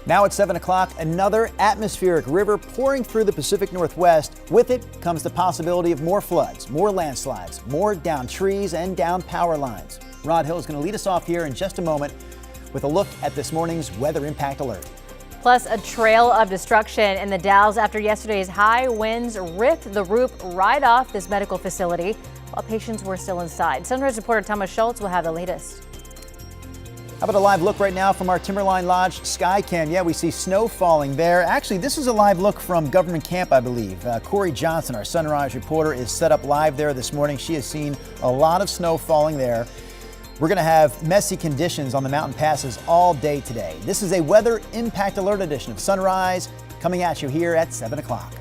Now at 7 o'clock, another atmospheric river pouring through the Pacific Northwest. With it comes the possibility of more floods, more landslides, more downed trees and down power lines. Rod Hill is going to lead us off here in just a moment with a look at this morning's weather impact alert. Plus, a trail of destruction in the Dalles after yesterday's high winds ripped the roof right off this medical facility while patients were still inside. Sunrise reporter Thomas Schultz will have the latest. How about a live look right now from our Timberline Lodge Skycam? Yeah, we see snow falling there. Actually, this is a live look from Government Camp, I believe. Corey Johnson, our Sunrise reporter, is set up live there this morning. She has seen a lot of snow falling there. We're going to have messy conditions on the mountain passes all day today. This is a weather impact alert edition of Sunrise coming at you here at 7 o'clock.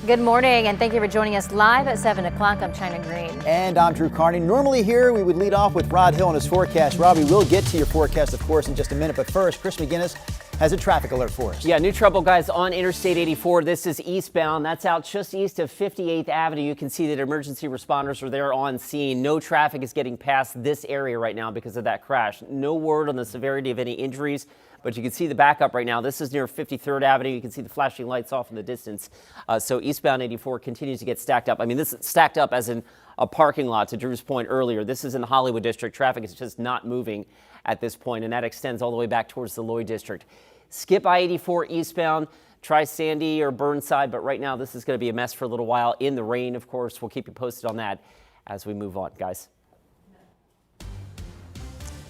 Good morning, and thank you for joining us live at 7 o'clock. I'm China Green. And I'm Drew Carney. Normally here we would lead off with Rod Hill and his forecast. Rob, we will get to your forecast, of course, in just a minute. But first, Chris McGinnis has a traffic alert for us. Yeah, new trouble, guys, on Interstate 84. This is eastbound. That's out just east of 58th Avenue. You can see that emergency responders are there on scene. No traffic is getting past this area right now because of that crash. No word on the severity of any injuries, but you can see the backup right now. This is near 53rd Avenue. You can see the flashing lights off in the distance. So eastbound 84 continues to get stacked up. I mean, this is stacked up as in a parking lot, to Drew's point earlier. This is in the Hollywood district. Traffic is just not moving at this point, and that extends all the way back towards the Lloyd district. Skip I-84 eastbound, try Sandy or Burnside, but right now this is going to be a mess for a little while in the rain, of course. We'll keep you posted on that as we move on, guys.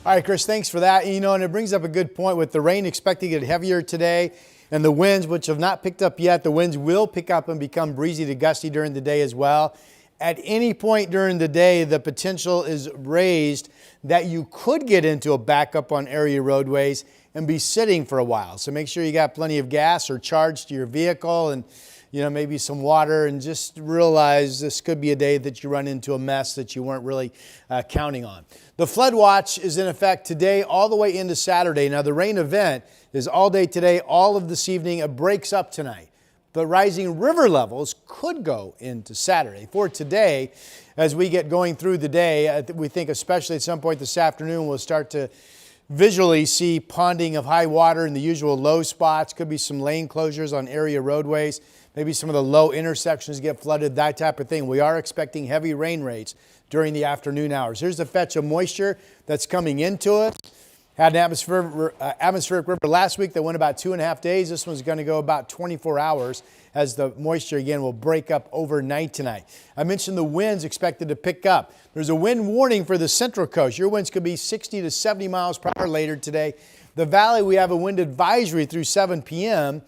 All right, Chris, thanks for that. You know, and it brings up a good point with the rain expecting to get heavier today and the winds, which have not picked up yet. The winds will pick up and become breezy to gusty during the day as well. At any point during the day, the potential is raised that you could get into a backup on area roadways and be sitting for a while. So make sure you got plenty of gas or charge to your vehicle and, you know, maybe some water, and just realize this could be a day that you run into a mess that you weren't really counting on. The flood watch is in effect today all the way into Saturday. Now, the rain event is all day today, all of this evening. It breaks up tonight. But rising river levels could go into Saturday. For today, as we get going through the day, we think especially at some point this afternoon, we'll start to visually see ponding of high water in the usual low spots. Could be some lane closures on area roadways. Maybe some of the low intersections get flooded, that type of thing. We are expecting heavy rain rates during the afternoon hours. Here's the fetch of moisture that's coming into us. Had an atmospheric river last week that went about 2.5 days. This one's going to go about 24 hours as the moisture again will break up overnight tonight. I mentioned the winds expected to pick up. There's a wind warning for the Central Coast. Your winds could be 60 to 70 miles per hour later today. The Valley, we have a wind advisory through 7 p.m.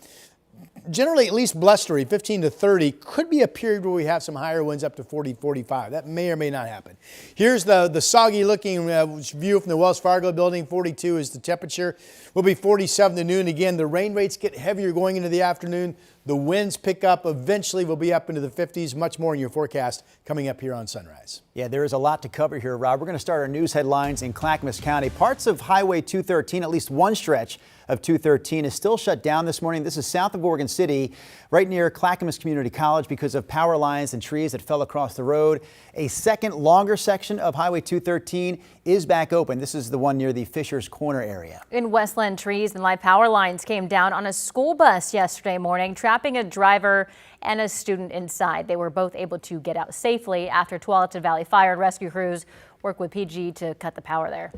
Generally at least blustery, 15 to 30. Could be a period where we have some higher winds up to 40, 45. That may or may not happen. Here's the soggy looking view from the Wells Fargo building. 42 is the temperature. Will be 47 to noon. Again, the rain rates get heavier going into the afternoon. The winds pick up. Eventually we'll be up into the 50s. Much more in your forecast coming up here on Sunrise. Yeah, there is a lot to cover here, Rob. We're going to start our news headlines in Clackamas County. Parts of Highway 213, at least one stretch of 213, is still shut down this morning. This is south of Oregon City, right near Clackamas Community College, because of power lines and trees that fell across the road. A second longer section of Highway 213 is back open. This is the one near the Fisher's Corner area. In Westland, trees and live power lines came down on a school bus yesterday morning, trapping a driver and a student inside. They were both able to get out safely after Tualatin Valley Fire and Rescue crews worked with PG to cut the power there.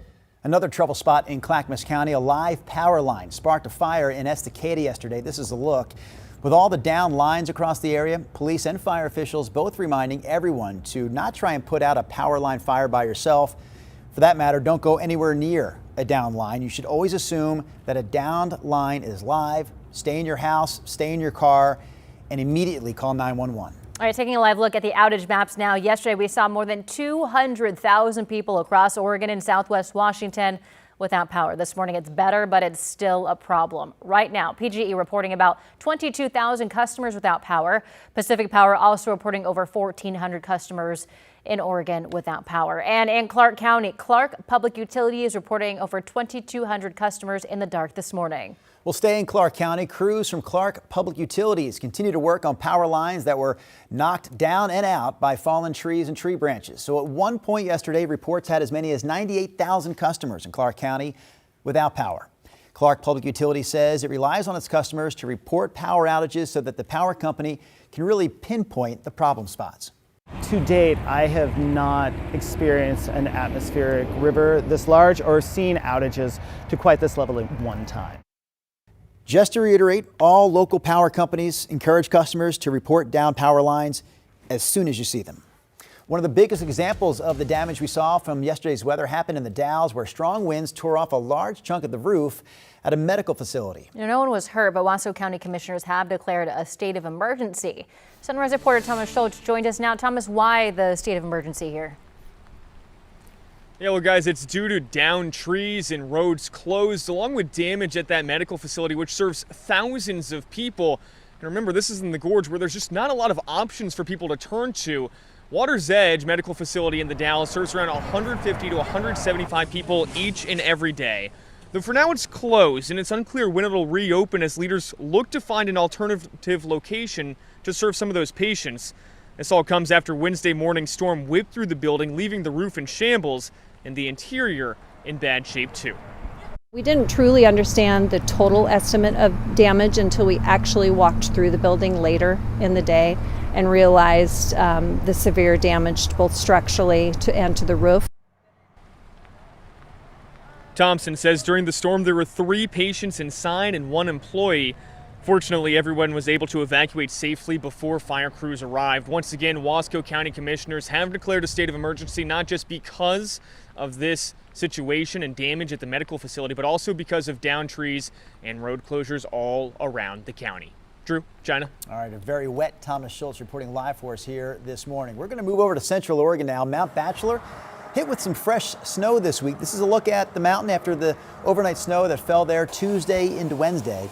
Another trouble spot in Clackamas County, a live power line sparked a fire in Estacada yesterday. This is a look. With all the down lines across the area, police and fire officials both reminding everyone to not try and put out a power line fire by yourself. For that matter, don't go anywhere near a down line. You should always assume that a downed line is live. Stay in your house, stay in your car, and immediately call 911. All right, taking a live look at the outage maps now. Yesterday, we saw more than 200,000 people across Oregon and Southwest Washington without power. This morning, it's better, but it's still a problem. Right now, PGE reporting about 22,000 customers without power. Pacific Power also reporting over 1,400 customers in Oregon without power. And in Clark County, Clark Public Utility is reporting over 2,200 customers in the dark this morning. We'll stay in Clark County. Crews from Clark Public Utilities continue to work on power lines that were knocked down and out by fallen trees and tree branches. So at one point yesterday, reports had as many as 98,000 customers in Clark County without power. Clark Public Utilities says it relies on its customers to report power outages so that the power company can really pinpoint the problem spots. To date, I have not experienced an atmospheric river this large or seen outages to quite this level at one time. Just to reiterate, all local power companies encourage customers to report down power lines as soon as you see them. One of the biggest examples of the damage we saw from yesterday's weather happened in the Dalles, where strong winds tore off a large chunk of the roof at a medical facility. No one was hurt, but Wasco County commissioners have declared a state of emergency. Sunrise reporter Thomas Schultz joined us now. Thomas, why the state of emergency here? Yeah, well, guys, it's due to downed trees and roads closed, along with damage at that medical facility, which serves thousands of people. And remember, this is in the gorge where there's just not a lot of options for people to turn to. Water's Edge Medical Facility in the Dalles serves around 150 to 175 people each and every day. Though for now it's closed, and it's unclear when it'll reopen as leaders look to find an alternative location to serve some of those patients. This all comes after Wednesday morning storm whipped through the building, leaving the roof in shambles and the interior in bad shape too. We didn't truly understand the total estimate of damage until we actually walked through the building later in the day and realized the severe damage both structurally and to the roof. Thompson says during the storm there were 3 patients inside and 1 employee. Fortunately, everyone was able to evacuate safely before fire crews arrived. Once again, Wasco County commissioners have declared a state of emergency, not just because of this situation and damage at the medical facility, but also because of downed trees and road closures all around the county. Drew, China. All right, a very wet Thomas Schultz reporting live for us here this morning. We're going to move over to Central Oregon now. Mount Bachelor hit with some fresh snow this week. This is a look at the mountain after the overnight snow that fell there Tuesday into Wednesday.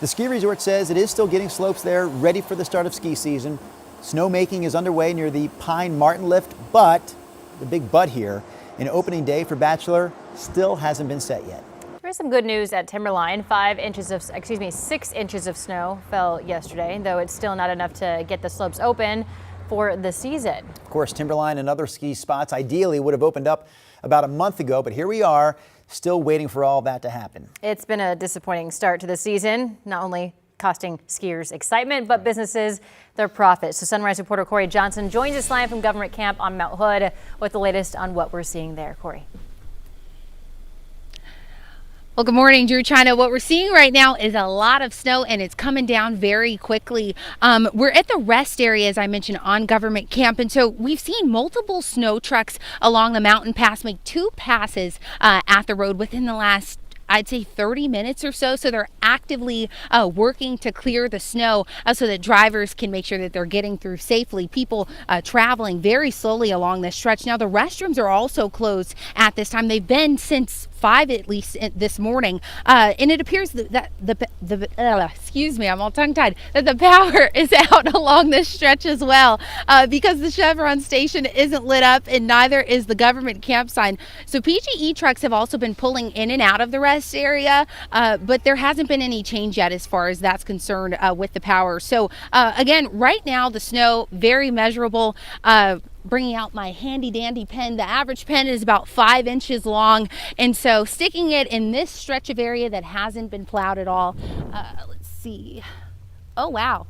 The ski resort says it is still getting slopes there ready for the start of ski season. Snowmaking is underway near the Pine Martin lift, but the big but here, an opening day for Bachelor still hasn't been set yet. There's some good news at Timberline. 6 inches of snow fell yesterday, though it's still not enough to get the slopes open for the season. Of course, Timberline and other ski spots ideally would have opened up about a month ago, but here we are, still waiting for all that to happen. It's been a disappointing start to the season, not only costing skiers excitement, but businesses their profits. So Sunrise reporter Corey Johnson joins us live from Government Camp on Mount Hood with the latest on what we're seeing there. Corey. Well, good morning, Drew, China. What we're seeing right now is a lot of snow, and it's coming down very quickly. We're at the rest area, as I mentioned, on Government Camp, and so we've seen multiple snow trucks along the mountain pass make 2 passes at the road within the last, I'd say, 30 minutes or so. So they're actively working to clear the snow so that drivers can make sure that they're getting through safely. People traveling very slowly along this stretch. Now, the restrooms are also closed at this time. They've been since 5 at least this morning, and it appears that excuse me, I'm all tongue-tied, that the power is out along this stretch as well, because the Chevron station isn't lit up and neither is the Government Camp sign. So PGE trucks have also been pulling in and out of the rest area, but there hasn't been any change yet as far as that's concerned with the power. So again, right now the snow very measurable. Bringing out my handy dandy pen. The average pen is about 5 inches long, and so sticking it in this stretch of area that hasn't been plowed at all. Let's see. Oh wow.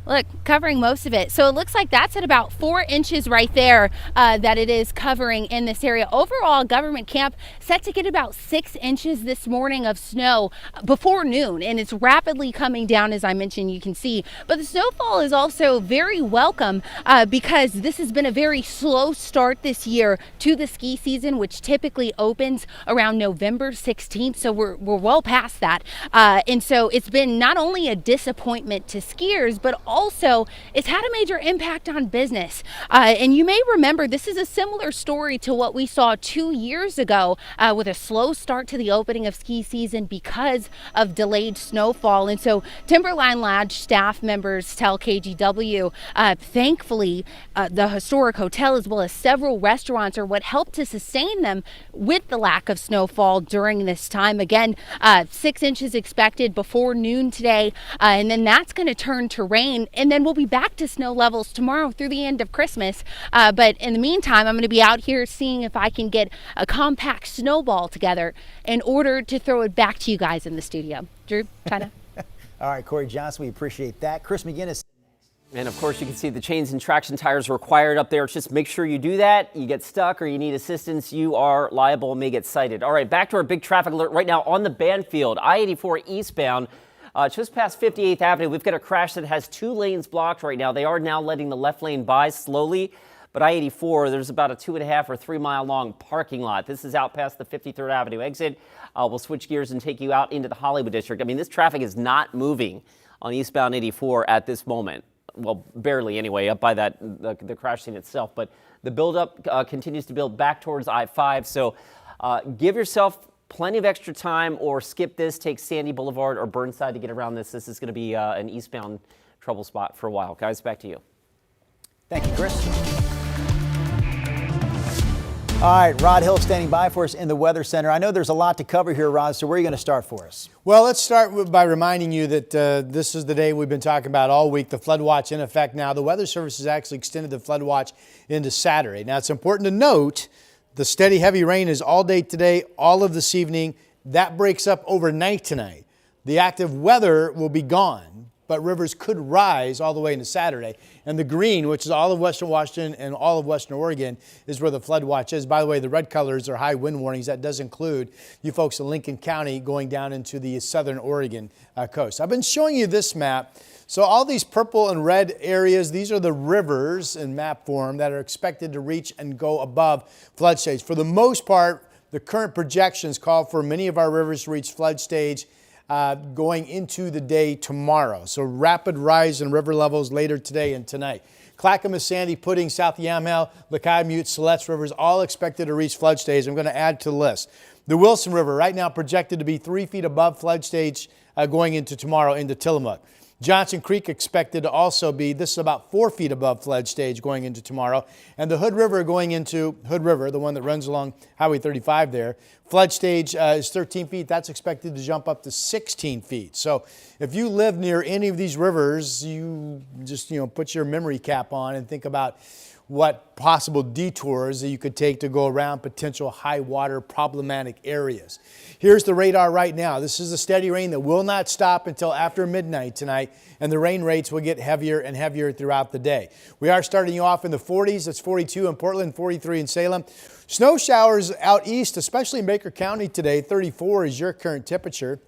Look, covering most of it. So it looks like that's at about 4 inches right there that it is covering in this area. Overall, Government Camp set to get about 6 inches this morning of snow before noon, and it's rapidly coming down, as I mentioned, you can see. But the snowfall is also very welcome because this has been a very slow start this year to the ski season, which typically opens around November 16th. So we're well past that. And so it's been not only a disappointment to skiers, but also it's had a major impact on business. And you may remember this is a similar story to what we saw 2 years ago with a slow start to the opening of ski season because of delayed snowfall. And so Timberline Lodge staff members tell KGW, thankfully, the historic hotel as well as several restaurants are what helped to sustain them with the lack of snowfall during this time. Again, 6 inches expected before noon today, and then that's going to turn to rain, and then we'll be back to snow levels tomorrow through the end of Christmas. But in the meantime, I'm going to be out here seeing if I can get a compact snowball together in order to throw it back to you guys in the studio. Drew, China. All right, Corey Johnson, we appreciate that. Chris McGinnis. And of course, you can see the chains and traction tires required up there. Just make sure you do that. You get stuck or you need assistance, you are liable and may get cited. All right, back to our big traffic alert right now on the Banfield, I-84 eastbound, just past 58th Avenue. We've got a crash that has 2 lanes blocked right now. They are now letting the left lane by slowly. But I-84, there's about a 2.5 or 3 mile long parking lot. This is out past the 53rd Avenue exit. We'll switch gears and take you out into the Hollywood district. I mean, this traffic is not moving on eastbound 84 at this moment. Well, barely anyway, up by the crash scene itself. But the buildup continues to build back towards I-5. So give yourself plenty of extra time or skip this. Take Sandy Boulevard or Burnside to get around this. This is going to be an eastbound trouble spot for a while. Guys, back to you. Thank you, Chris. All right, Rod Hill standing by for us in the Weather Center. I know there's a lot to cover here, Rod, so where are you going to start for us? Well, let's start by reminding you that this is the day we've been talking about all week, the flood watch in effect now. The Weather Service has actually extended the flood watch into Saturday. Now, it's important to note the steady heavy rain is all day today, all of this evening. That breaks up overnight tonight. The active weather will be gone, but rivers could rise all the way into Saturday. And the green, which is all of western Washington and all of western Oregon, is where the flood watch is. By the way, the red colors are high wind warnings. That does include you folks in Lincoln County going down into the southern Oregon coast. I've been showing you this map. So all these purple and red areas, these are the rivers in map form that are expected to reach and go above flood stage. For the most part, the current projections call for many of our rivers to reach flood stage going into the day tomorrow. So rapid rise in river levels later today and tonight. Clackamas, Sandy, Pudding, South Yamhill, Commute, Siletz rivers all expected to reach flood stage. I'm going to add to the list. The Wilson River right now projected to be 3 feet above flood stage going into tomorrow into Tillamook. Johnson Creek expected to also be, this is about 4 feet above flood stage going into tomorrow. And the Hood River going into Hood River, the one that runs along Highway 35 there, flood stage is 13 feet. That's expected to jump up to 16 feet. So if you live near any of these rivers, you just, put your memory cap on and think about what possible detours that you could take to go around potential high water problematic areas. Here's the radar right now. This is a steady rain that will not stop until after midnight tonight, and the rain rates will get heavier and heavier throughout the day. We are starting you off in the 40s. It's 42 in Portland, 43 in Salem. Snow showers out east, especially in Baker County today. 34 is your current temperature.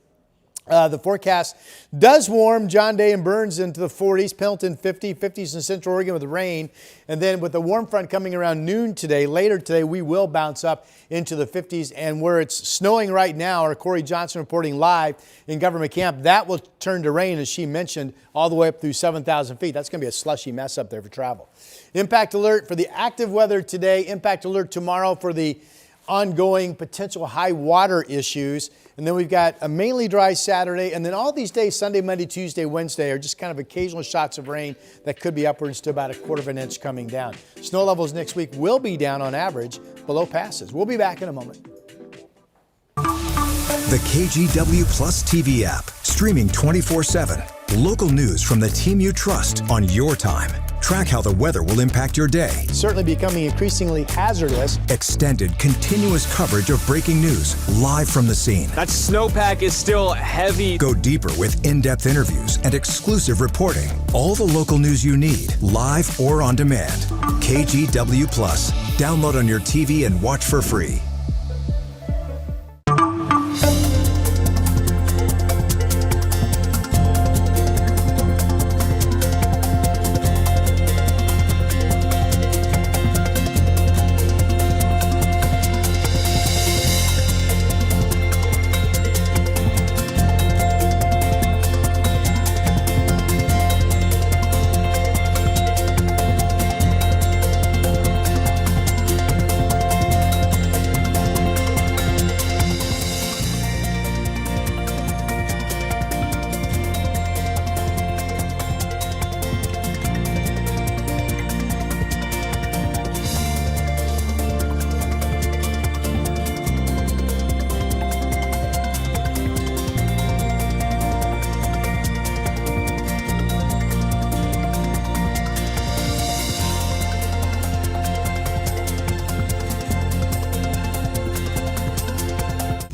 The forecast does warm John Day and Burns into the 40s, Pendleton 50s in Central Oregon with rain. And then with the warm front coming around noon today, later today, we will bounce up into the 50s. And where it's snowing right now, or Corey Johnson reporting live in Government Camp, that will turn to rain, as she mentioned, all the way up through 7,000 feet. That's going to be a slushy mess up there for travel. Impact alert for the active weather today, impact alert tomorrow for the ongoing potential high water issues. And then we've got a mainly dry Saturday. And then all these days, Sunday, Monday, Tuesday, Wednesday, are just kind of occasional shots of rain that could be upwards to about 1/4 of an inch coming down. Snow levels next week will be down on average below passes. We'll be back in a moment. The KGW Plus TV app, streaming 24/7. Local news from the team you trust on your time. Track how the weather will impact your day. Certainly becoming increasingly hazardous. Extended, continuous coverage of breaking news live from the scene. That snowpack is still heavy. Go deeper with in-depth interviews and exclusive reporting. All the local news you need, live or on demand. KGW Plus. Download on your TV and watch for free.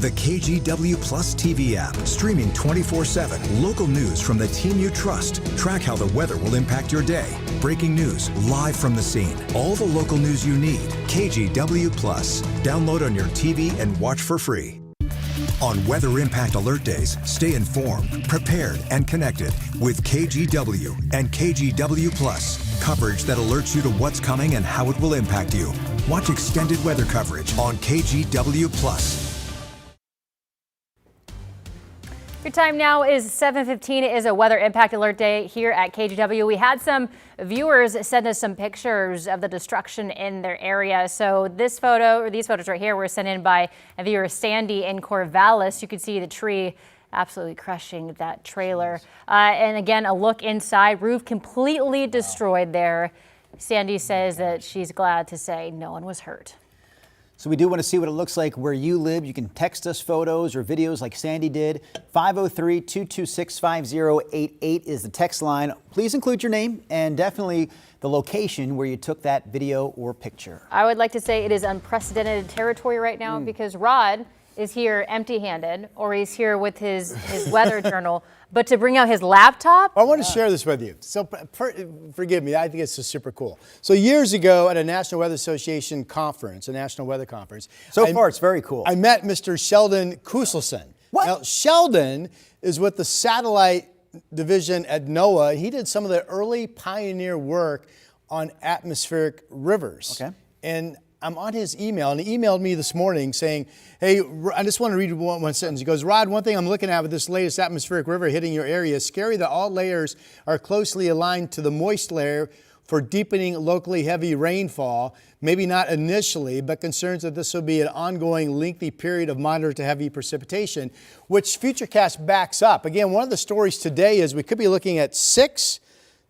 The KGW Plus TV app, streaming 24/7. Local news from the team you trust. Track how the weather will impact your day. Breaking news live from the scene. All the local news you need. KGW Plus. Download on your TV and watch for free. On Weather Impact Alert Days, stay informed, prepared, and connected with KGW and KGW Plus. Coverage that alerts you to what's coming and how it will impact you. Watch extended weather coverage on KGW Plus. Your time now is 7:15. It is a weather impact alert day here at KGW. We had some viewers send us some pictures of the destruction in their area. So this photo, or these photos right here, were sent in by a viewer, Sandy in Corvallis. You can see the tree absolutely crushing that trailer. And again, a look inside, roof completely destroyed there. Sandy says that she's glad to say no one was hurt. So we do want to see what it looks like where you live. You can text us photos or videos like Sandy did. 503-226-5088 is the text line. Please include your name and definitely the location where you took that video or picture. I would like to say it is unprecedented territory right now because Rod is here empty-handed, or he's here with his weather journal. But to bring out his laptop? I want to share this with you. So forgive me, I think it's just super cool. So years ago at a National Weather Association conference, a national weather conference. So far, it's very cool. I met Mr. Sheldon Kuselson. What? Now, Sheldon is with the satellite division at NOAA. He did some of the early pioneer work on atmospheric rivers. Okay. And I'm on his email, and he emailed me this morning saying, hey, I just want to read one sentence. He goes, Rod, one thing I'm looking at with this latest atmospheric river hitting your area is scary that all layers are closely aligned to the moist layer for deepening locally heavy rainfall. Maybe not initially, but concerns that this will be an ongoing lengthy period of moderate to heavy precipitation, which Futurecast backs up. Again, one of the stories today is we could be looking at 6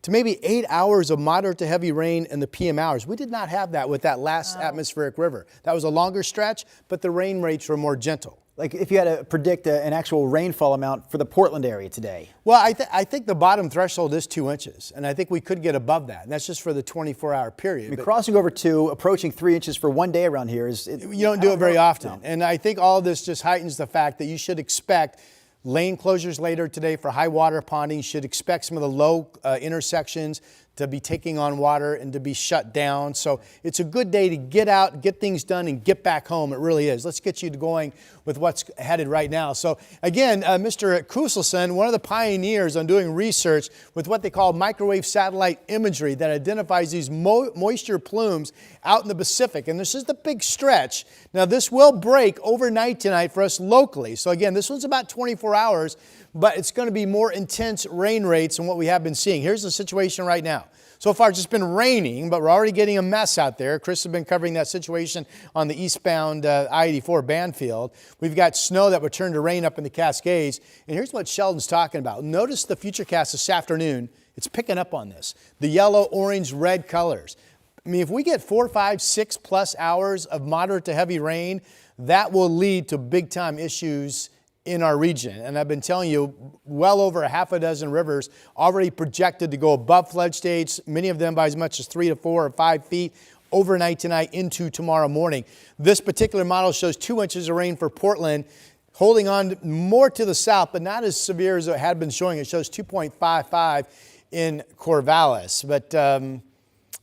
to maybe 8 hours of moderate to heavy rain in the PM hours. We did not have that with that last atmospheric river. That was a longer stretch, but the rain rates were more gentle. Like if you had to predict an actual rainfall amount for the Portland area today. Well, I think the bottom threshold is 2 inches, and I think we could get above that. And that's just for the 24-hour period. Crossing over to approaching 3 inches for one day around here is... You don't do it very often. No. And I think all of this just heightens the fact that you should expect lane closures later today for high water ponding. You should expect some of the low intersections to be taking on water and to be shut down. So it's a good day to get out, get things done, and get back home. It really is. Let's get you going with what's headed right now. So again, Mr. Kuselson, one of the pioneers on doing research with what they call microwave satellite imagery that identifies these moisture plumes out in the Pacific. And this is the big stretch. Now this will break overnight tonight for us locally. So again, this one's about 24 hours, but it's going to be more intense rain rates than what we have been seeing. Here's the situation right now. So far, it's just been raining, but we're already getting a mess out there. Chris has been covering that situation on the eastbound I-84 Banfield. We've got snow that would turn to rain up in the Cascades. And here's what Sheldon's talking about. Notice the Futurecast this afternoon. It's picking up on this. The yellow, orange, red colors. I mean, if we get 4, 5, 6 plus hours of moderate to heavy rain, that will lead to big time issues in our region. And I've been telling you, well over a half a dozen rivers already projected to go above flood stage, many of them by as much as 3 to 4 or 5 feet overnight tonight into tomorrow morning. This particular model shows 2 inches of rain for Portland, holding on more to the south, but not as severe as it had been showing. It shows 2.55 in Corvallis. But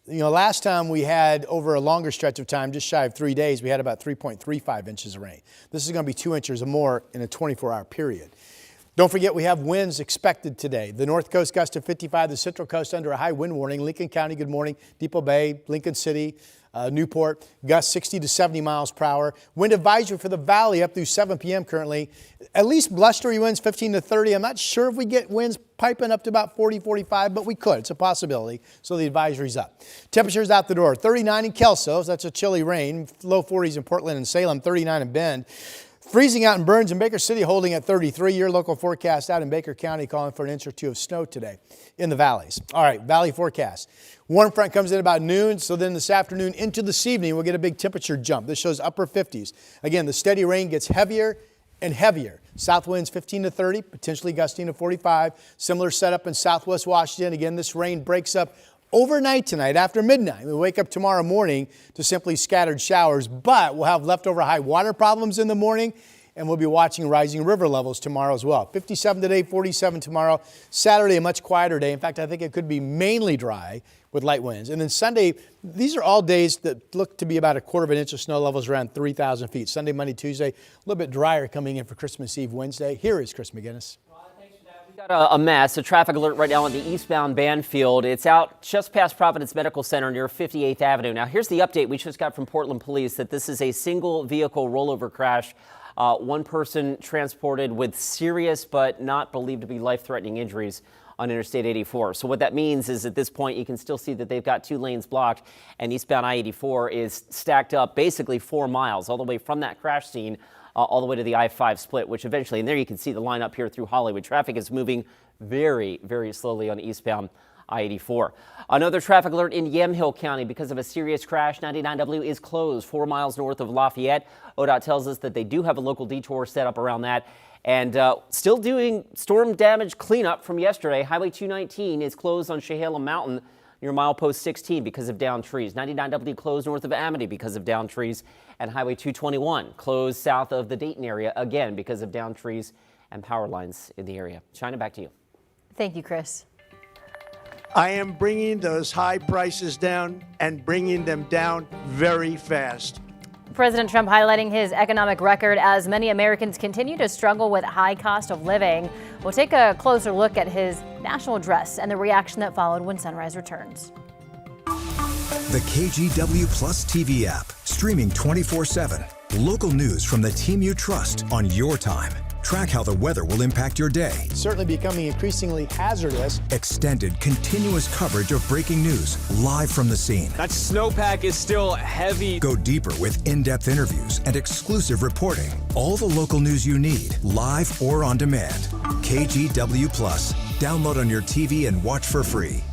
you know, last time we had over a longer stretch of time, just shy of 3 days, we had about 3.35 inches of rain. This is going to be 2 inches or more in a 24-hour period. Don't forget, we have winds expected today. The North Coast gust to 55, the Central Coast under a high wind warning. Lincoln County, good morning. Depot Bay, Lincoln City, Newport, gusts 60 to 70 miles per hour. Wind advisory for the valley up through 7 p.m. currently. At least blustery winds 15 to 30. I'm not sure if we get winds piping up to about 40, 45, but we could. It's a possibility. So the advisory's up. Temperatures out the door. 39 in Kelso. That's a chilly rain. Low 40s in Portland and Salem. 39 in Bend. Freezing out in Burns and Baker City, holding at 33. Your local forecast out in Baker County calling for an inch or two of snow today in the valleys. All right, valley forecast. Warm front comes in about noon, so then this afternoon into this evening, we'll get a big temperature jump. This shows upper 50s. Again, the steady rain gets heavier and heavier. South winds 15 to 30, potentially gusting to 45. Similar setup in southwest Washington. Again, this rain breaks up overnight tonight after midnight. We wake up tomorrow morning to simply scattered showers, but we'll have leftover high water problems in the morning. and we'll be watching rising river levels tomorrow as well. 57 today, 47 tomorrow. Saturday, a much quieter day. In fact, I think it could be mainly dry with light winds. And then Sunday, these are all days that look to be about 1/4 inch of snow, levels around 3,000 feet. Sunday, Monday, Tuesday, a little bit drier coming in for Christmas Eve, Wednesday. Here is Chris McGinnis. Got a mess, a traffic alert right now on the eastbound Banfield. It's out just past Providence Medical Center near 58th Avenue. Now, here's the update we just got from Portland Police that this is a single vehicle rollover crash. One person transported with serious but not believed to be life-threatening injuries on Interstate 84. So what that means is at this point you can still see that they've got 2 lanes blocked, and eastbound I-84 is stacked up basically 4 miles all the way from that crash scene all the way to the I-5 split, which eventually, and there you can see the line up here through Hollywood. Traffic is moving very, very slowly on eastbound I-84. Another traffic alert in Yamhill County because of a serious crash. 99W is closed 4 miles north of Lafayette. ODOT tells us that they do have a local detour set up around that. And still doing storm damage cleanup from yesterday. Highway 219 is closed on Chehalem Mountain near milepost 16 because of downed trees. 99W closed north of Amity because of downed trees. And Highway 221 closed south of the Dayton area again because of downed trees and power lines in the area. China, back to you. Thank you, Chris. I am bringing those high prices down and bringing them down very fast. President Trump highlighting his economic record as many Americans continue to struggle with high cost of living. We'll take a closer look at his national address and the reaction that followed when Sunrise returns. The KGW Plus TV app, streaming 24/7. Local news from the team you trust on your time. Track how the weather will impact your day. Certainly becoming increasingly hazardous. Extended, continuous coverage of breaking news live from the scene. That snowpack is still heavy. Go deeper with in-depth interviews and exclusive reporting. All the local news you need, live or on demand. KGW Plus. Download on your TV and watch for free.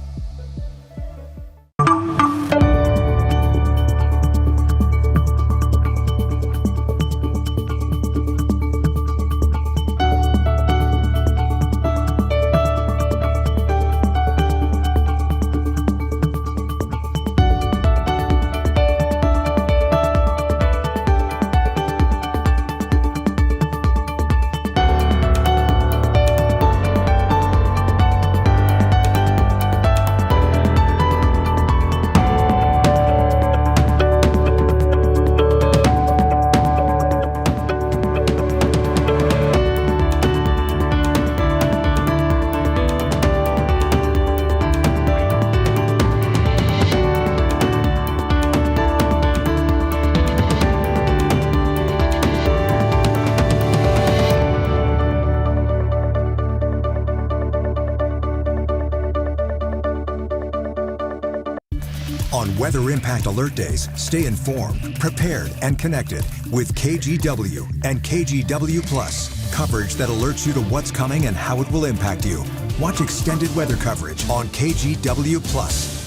On Weather Impact Alert Days, stay informed, prepared, and connected with KGW and KGW Plus. Coverage that alerts you to what's coming and how it will impact you. Watch extended weather coverage on KGW Plus.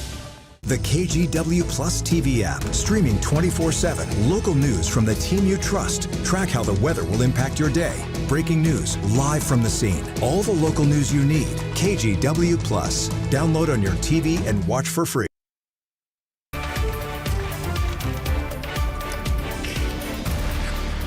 The KGW Plus TV app, streaming 24/7. Local news from the team you trust. Track how the weather will impact your day. Breaking news live from the scene. All the local news you need. KGW Plus. Download on your TV and watch for free.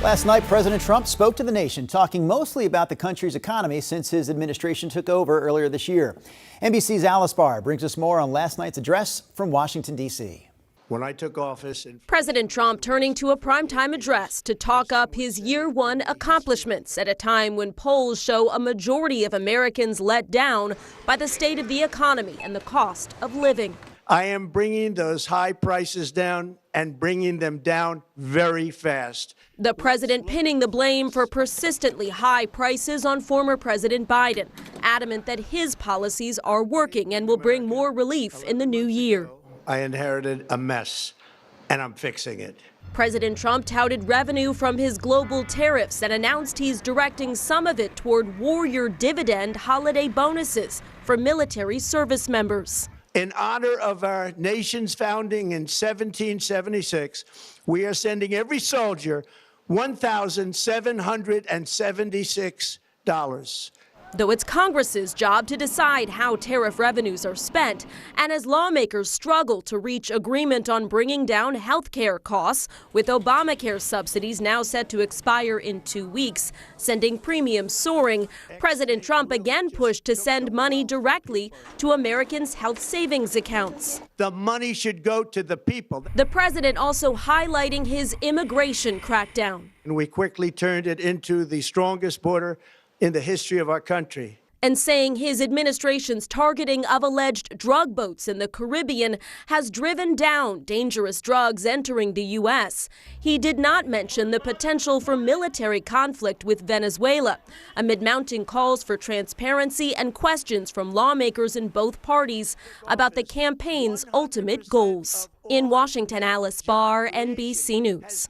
Last night, President Trump spoke to the nation, talking mostly about the country's economy since his administration took over earlier this year. NBC's Alice Barr brings us more on last night's address from Washington, D.C. When I took office, President Trump turning to a primetime address to talk up his year one accomplishments at a time when polls show a majority of Americans let down by the state of the economy and the cost of living. I am bringing those high prices down and bringing them down very fast. The president pinning the blame for persistently high prices on former President Biden, adamant that his policies are working and will bring more relief in the new year. I inherited a mess, and I'm fixing it. President Trump touted revenue from his global tariffs and announced he's directing some of it toward warrior dividend holiday bonuses for military service members. In honor of our nation's founding in 1776, we are sending every soldier $1,776. though it's Congress's job to decide how tariff revenues are spent. And as lawmakers struggle to reach agreement on bringing down health care costs, with Obamacare subsidies now set to expire in 2 weeks, sending premiums soaring, President Trump again pushed to send money directly to Americans' health savings accounts. The money should go to the people. The president also highlighting his immigration crackdown. And we quickly turned it into the strongest border in the history of our country. And saying his administration's targeting of alleged drug boats in the Caribbean has driven down dangerous drugs entering the U.S. He did not mention the potential for military conflict with Venezuela, amid mounting calls for transparency and questions from lawmakers in both parties about the campaign's ultimate goals. In Washington, Alice Barr, NBC News.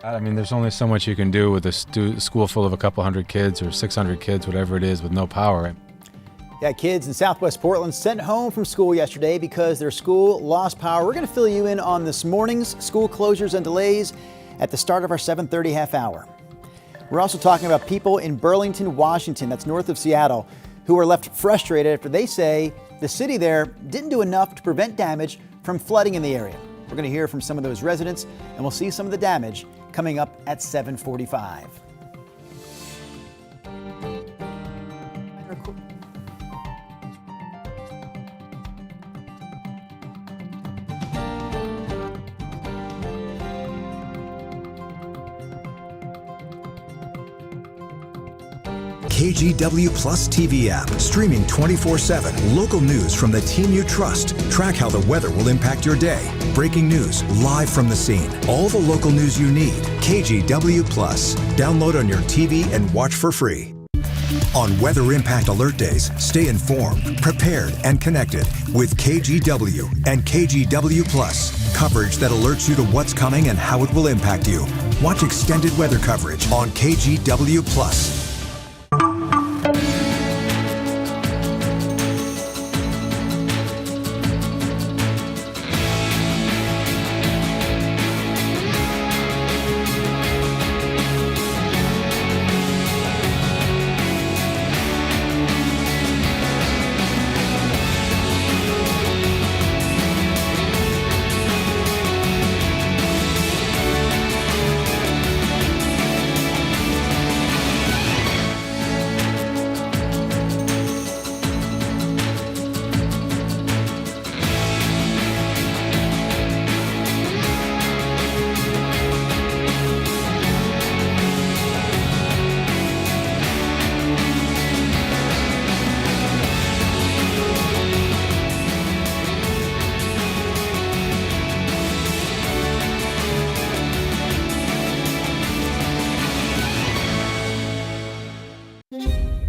I mean, there's only so much you can do with a school full of a couple hundred kids or 600 kids, whatever it is, with no power. Yeah, kids in Southwest Portland sent home from school yesterday because their school lost power. We're going to fill you in on this morning's school closures and delays at the start of our 7:30 half hour. We're also talking about people in Burlington, Washington, that's north of Seattle, who are left frustrated after they say the city there didn't do enough to prevent damage from flooding in the area. We're going to hear from some of those residents, and we'll see some of the damage coming up at 7:45. KGW Plus TV app, streaming 24/7. Local news from the team you trust. Track how the weather will impact your day. Breaking news live from the scene. All the local news you need. KGW Plus. Download on your TV and watch for free. On Weather Impact Alert Days, stay informed, prepared, and connected with KGW and KGW Plus. Coverage that alerts you to what's coming and how it will impact you. Watch extended weather coverage on KGW Plus.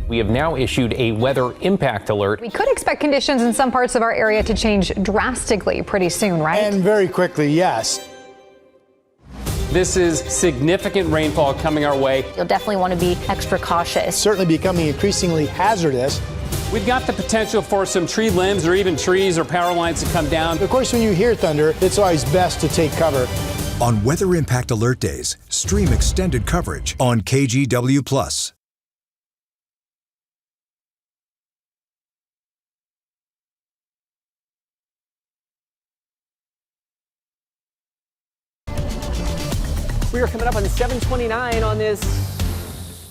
We have now issued a weather impact alert. We could expect conditions in some parts of our area to change drastically pretty soon, right? And very quickly, yes. This is significant rainfall coming our way. You'll definitely want to be extra cautious. Certainly becoming increasingly hazardous. We've got the potential for some tree limbs or even trees or power lines to come down. Of course, when you hear thunder, it's always best to take cover. On Weather Impact Alert Days, stream extended coverage on KGW Plus. We are coming up on 7:29 on this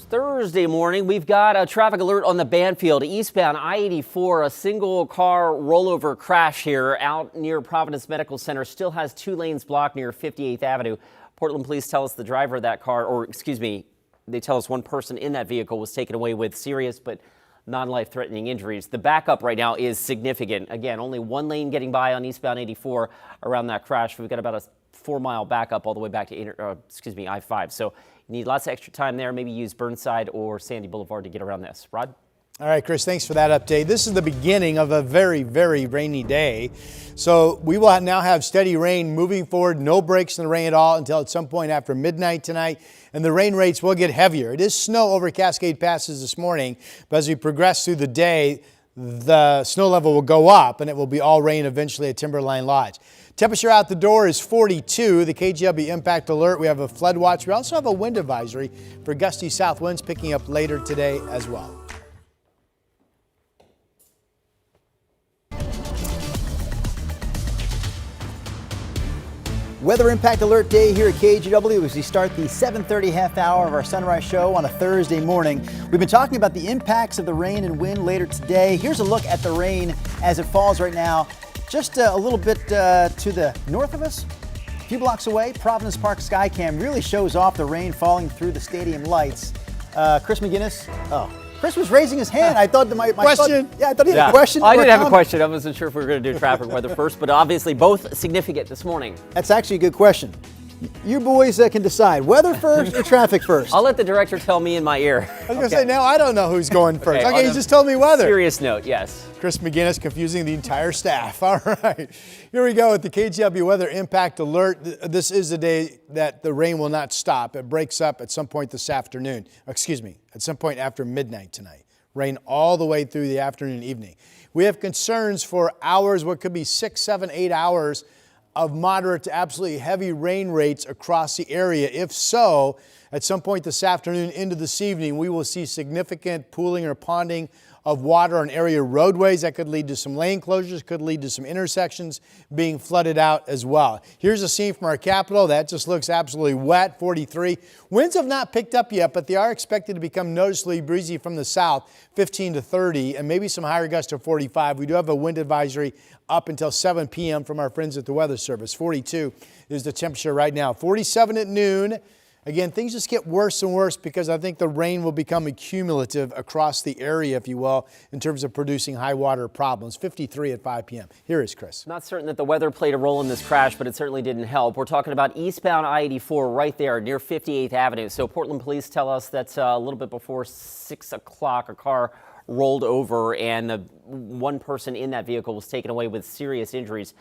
Thursday morning. We've got a traffic alert on the Banfield eastbound I-84. A single car rollover crash here out near Providence Medical Center. Still has 2 lanes blocked near 58th Avenue. Portland police tell us the driver of that car, or excuse me, they tell us one person in that vehicle was taken away with serious but non-life-threatening injuries. The backup right now is significant. Again, only 1 lane getting by on eastbound 84 around that crash. We've got about a 4-mile backup all the way back to I-5. So you need lots of extra time there. Maybe use Burnside or Sandy Boulevard to get around this. Rod? All right, Chris, thanks for that update. This is the beginning of a very, very rainy day. So we will now have steady rain moving forward. No breaks in the rain at all until at some point after midnight tonight. And the rain rates will get heavier. It is snow over Cascade Passes this morning, but as we progress through the day, the snow level will go up and it will be all rain eventually at Timberline Lodge. Temperature out the door is 42. The KGW impact alert. We have a flood watch. We also have a wind advisory for gusty south winds picking up later today as well. Weather impact alert day here at KGW as we start the 7:30 half hour of our sunrise show on a Thursday morning. We've been talking about the impacts of the rain and wind later today. Here's a look at the rain as it falls right now, just a little bit to the north of us. A few blocks away, Providence Park Skycam really shows off the rain falling through the stadium lights. Chris McGinnis. Oh, Chris was raising his hand. I thought my question. I thought he had a question. I did have a question. I wasn't sure if we were going to do traffic weather first, but obviously both significant this morning. That's actually a good question. You boys can decide weather first or traffic first. I'll let the director tell me in my ear. I was going to say, now I don't know who's going first. Okay, you just told me weather. Serious note, yes. Chris McGinnis confusing the entire staff. All right, here we go with the KGW weather impact alert. This is the day that the rain will not stop. It breaks up at some point this afternoon. Excuse me, at some point after midnight tonight. Rain all the way through the afternoon and evening. We have concerns for hours, what could be 6, 7, 8 hours of moderate to absolutely heavy rain rates across the area. If so, at some point this afternoon into this evening, we will see significant pooling or ponding of water on area roadways. That could lead to some lane closures, could lead to some intersections being flooded out as well. Here's a scene from our capital. That just looks absolutely wet, 43. Winds have not picked up yet, but they are expected to become noticeably breezy from the south, 15 to 30, and maybe some higher gusts to 45. We do have a wind advisory up until 7 p.m. from our friends at the Weather Service. 42 is the temperature right now. 47 at noon. Again, things just get worse and worse because I think the rain will become accumulative across the area, if you will, in terms of producing high water problems. 53 at 5 p.m. Here is Chris. Not certain that the weather played a role in this crash, but it certainly didn't help. We're talking about eastbound I-84 right there near 58th Avenue. So Portland police tell us that a little bit before 6 o'clock, a car rolled over and one person in that vehicle was taken away with serious injuries.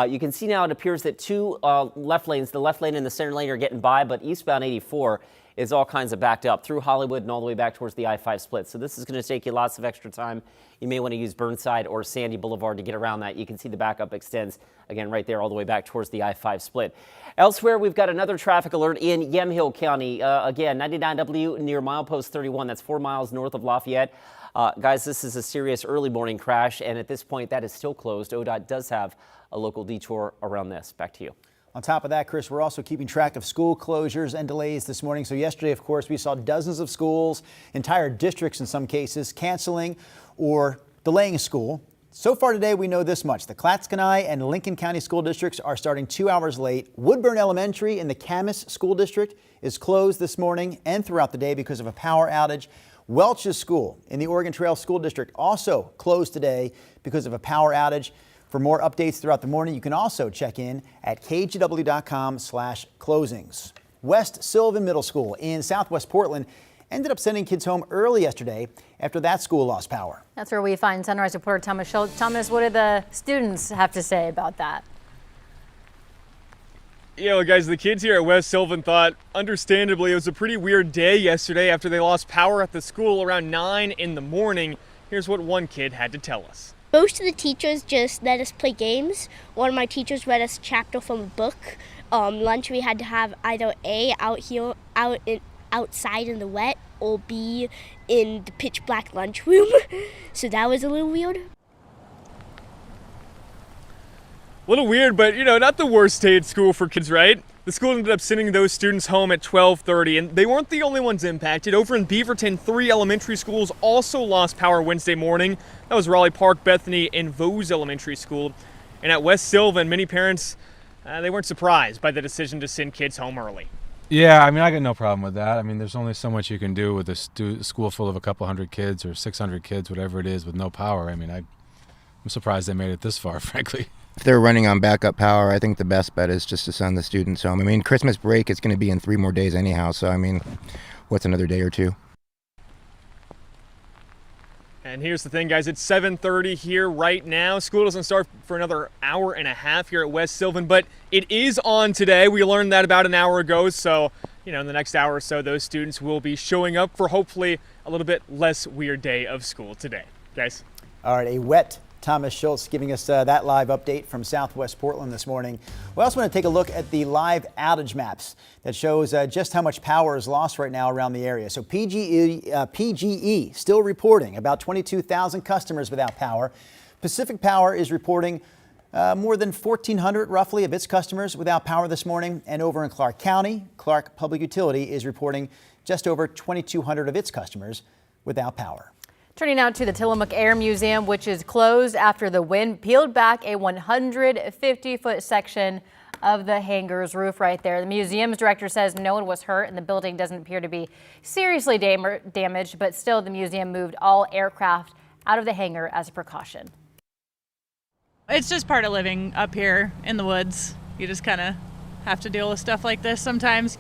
You can see now it appears that two left lanes, the left lane and the center lane, are getting by, but eastbound 84 is all kinds of backed up through Hollywood and all the way back towards the I-5 split. So this is going to take you lots of extra time. You may want to use Burnside or Sandy Boulevard to get around that. You can see the backup extends, again, right there all the way back towards the I-5 split. Elsewhere, we've got another traffic alert in Yamhill County. Again, 99W near milepost 31. That's 4 miles north of Lafayette. Guys, this is a serious early morning crash, and at this point, that is still closed. ODOT does have a local detour around this. Back to you. On top of that, Chris, we're also keeping track of school closures and delays this morning. So yesterday, of course, we saw dozens of schools, entire districts in some cases, canceling or delaying school. So far today, we know this much. The Clatskanie and Lincoln County school districts are starting 2 hours late. Woodburn Elementary in the Camas School District is closed this morning and throughout the day because of a power outage. Welch's School in the Oregon Trail School District also closed today because of a power outage. For more updates throughout the morning, you can also check in at kgw.com/closings. West Sylvan Middle School in Southwest Portland ended up sending kids home early yesterday after that school lost power. That's where we find Sunrise reporter Thomas Schultz. Thomas, what did the students have to say about that? Yeah, well, guys, the kids here at West Sylvan thought, understandably, it was a pretty weird day yesterday after they lost power at the school around 9 in the morning. Here's what one kid had to tell us. Most of the teachers just let us play games. One of my teachers read us a chapter from a book. Lunch we had to have either A, outside in the wet, or B, in the pitch black lunchroom. So that was a little weird. A little weird, but not the worst day at school for kids, right? The school ended up sending those students home at 12:30, and they weren't the only ones impacted. Over in Beaverton, 3 elementary schools also lost power Wednesday morning. That was Raleigh Park, Bethany, and Vose Elementary School. And at West Sylvan, many parents, they weren't surprised by the decision to send kids home early. Yeah, I mean, I got no problem with that. I mean, there's only so much you can do with a school full of a couple hundred kids or 600 kids, whatever it is, with no power. I mean, I'm surprised they made it this far, frankly. If they're running on backup power, I think the best bet is just to send the students home. I mean, Christmas break is going to be in 3 more days anyhow, so I mean, what's another day or two? And here's the thing, guys, it's 7:30 here right now. School doesn't start for another hour and a half here at West Sylvan, but it is on today. We learned that about an hour ago, so in the next hour or so, those students will be showing up for hopefully a little bit less weird day of school today. Guys. All right, a wet Thomas Schultz giving us that live update from Southwest Portland this morning. We also want to take a look at the live outage maps that shows just how much power is lost right now around the area. So PGE still reporting about 22,000 customers without power. Pacific Power is reporting More than 1,400 roughly of its customers without power this morning. And over in Clark County, Clark Public Utility is reporting just over 2,200 of its customers without power. Turning now to the Tillamook Air Museum, which is closed after the wind peeled back a 150-foot section of the hangar's roof right there. The museum's director says no one was hurt and the building doesn't appear to be seriously damaged, but still the museum moved all aircraft out of the hangar as a precaution. It's just part of living up here in the woods. You just kind of have to deal with stuff like this sometimes.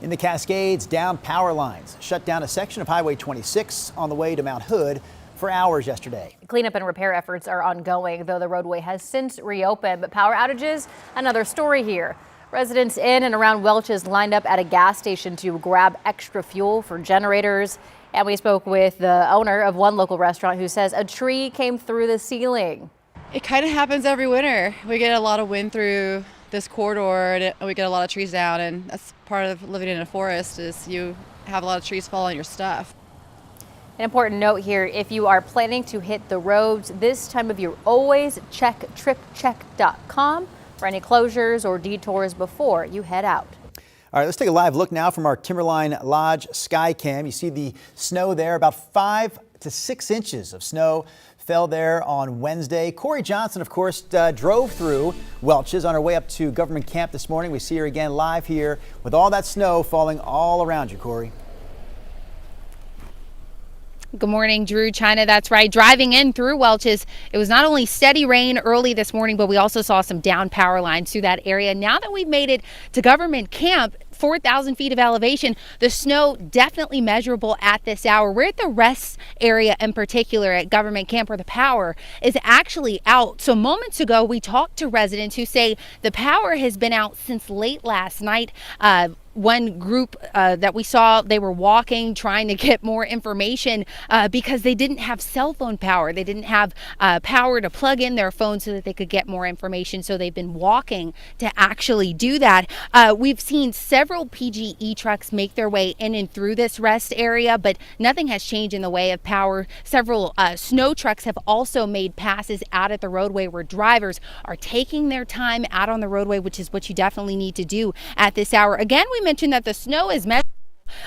In the Cascades, downed power lines shut down a section of Highway 26 on the way to Mount Hood for hours yesterday. Cleanup and repair efforts are ongoing, though the roadway has since reopened. But power outages, another story here. Residents in and around Welch's lined up at a gas station to grab extra fuel for generators. And we spoke with the owner of one local restaurant who says a tree came through the ceiling. It kind of happens every winter. We get a lot of wind through this corridor, and we get a lot of trees down, and that's part of living in a forest is you have a lot of trees fall on your stuff. An important note here, if you are planning to hit the roads this time of year, always check tripcheck.com for any closures or detours before you head out. All right, let's take a live look now from our Timberline Lodge sky cam. You see the snow there, about 5 to 6 inches of snow fell there on Wednesday. Corey Johnson, of course, drove through Welch's on her way up to government camp this morning. We see her again live here with all that snow falling all around you, Corey. Good morning, Drew. China, that's right. Driving in through Welch's, it was not only steady rain early this morning, but we also saw some down power lines through that area. Now that we've made it to government camp, 4,000 feet of elevation, the snow definitely measurable at this hour. We're at the rest area in particular at government camp where the power is actually out. So moments ago, we talked to residents who say the power has been out since late last night. One group that we saw, they were walking, trying to get more information because they didn't have cell phone power. They didn't have power to plug in their phone so that they could get more information. So they've been walking to actually do that. We've seen several PGE trucks make their way in and through this rest area, but nothing has changed in the way of power. Several snow trucks have also made passes out at the roadway where drivers are taking their time out on the roadway, which is what you definitely need to do at this hour. Again, we mentioned that the snow is measured.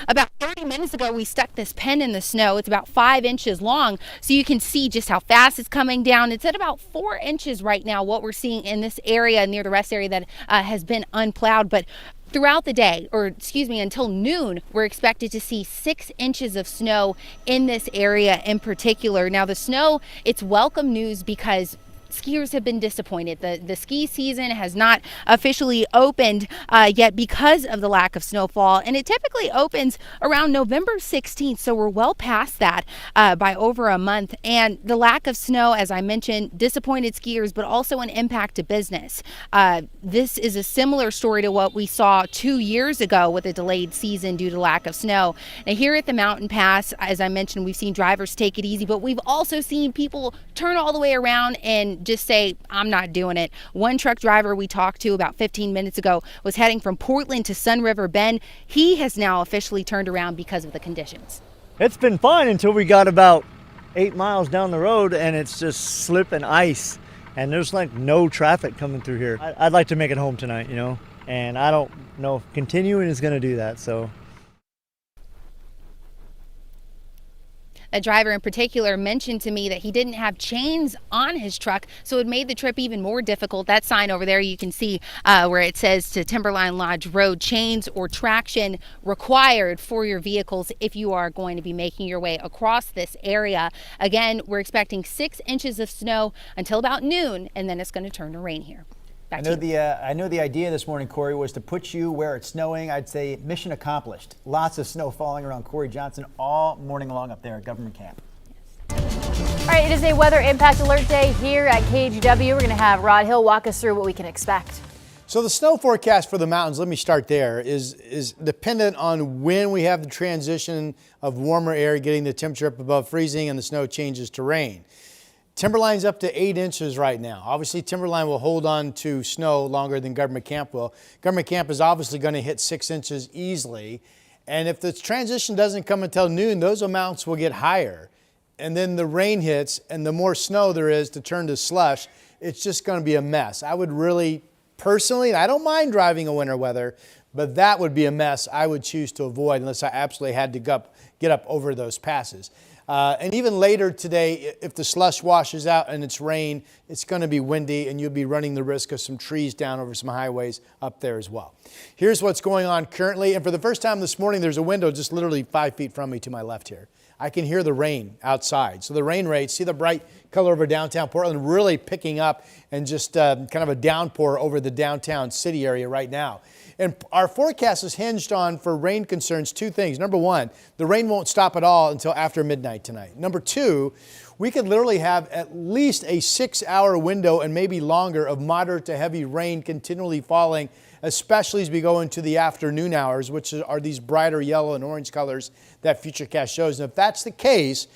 About 30 minutes ago, we stuck this pen in the snow. It's about 5 inches long, so you can see just how fast it's coming down. It's at about 4 inches right now, what we're seeing in this area near the rest area that has been unplowed. But throughout the day, or excuse me, until noon, we're expected to see 6 inches of snow in this area in particular. Now, the snow, it's welcome news because skiers have been disappointed. The ski season has not officially opened yet because of the lack of snowfall, and it typically opens around November 16th, so we're well past that by over a month. And the lack of snow, as I mentioned, disappointed skiers, but also an impact to business. This is a similar story to what we saw 2 years ago with a delayed season due to lack of snow. Now, here at the Mountain Pass, as I mentioned, we've seen drivers take it easy, but we've also seen people turn all the way around and just say, I'm not doing it. One truck driver we talked to about 15 minutes ago was heading from Portland to Sun River Bend. He has now officially turned around because of the conditions. It's been fine until we got about 8 miles down the road and it's just slip and ice and there's like no traffic coming through here. I'd like to make it home tonight, you know, and I don't know if continuing is going to do that, so. A driver in particular mentioned to me that he didn't have chains on his truck, so it made the trip even more difficult. That sign over there you can see where it says to Timberline Lodge Road, chains or traction required for your vehicles if you are going to be making your way across this area. Again, we're expecting 6 inches of snow until about noon, and then it's going to turn to rain here. I know the idea this morning, Corey, was to put you where it's snowing. I'd say mission accomplished. Lots of snow falling around Corey Johnson all morning long up there at government camp. All right, it is a weather impact alert day here at KGW. We're going to have Rod Hill walk us through what we can expect. So the snow forecast for the mountains, let me start there, is dependent on when we have the transition of warmer air getting the temperature up above freezing and the snow changes to rain. Timberline's up to 8 inches right now. Obviously, Timberline will hold on to snow longer than Government Camp will. Government Camp is obviously going to hit 6 inches easily. And if the transition doesn't come until noon, those amounts will get higher. And then the rain hits, and the more snow there is to turn to slush, it's just going to be a mess. I would really, personally, I don't mind driving in winter weather, but that would be a mess I would choose to avoid unless I absolutely had to get up over those passes. And even later today, if the slush washes out and it's rain, it's going to be windy and you'll be running the risk of some trees down over some highways up there as well. Here's what's going on currently. And for the first time this morning, there's a window just literally 5 feet from me to my left here. I can hear the rain outside. So the rain rates, see the bright color over downtown Portland, really picking up and just kind of a downpour over the downtown city area right now. And our forecast is hinged on, for rain concerns, two things. Number one, the rain won't stop at all until after midnight tonight. Number two, we could literally have at least a 6-hour window and maybe longer of moderate to heavy rain continually falling, especially as we go into the afternoon hours, which are these brighter yellow and orange colors that Futurecast shows. And if that's the case,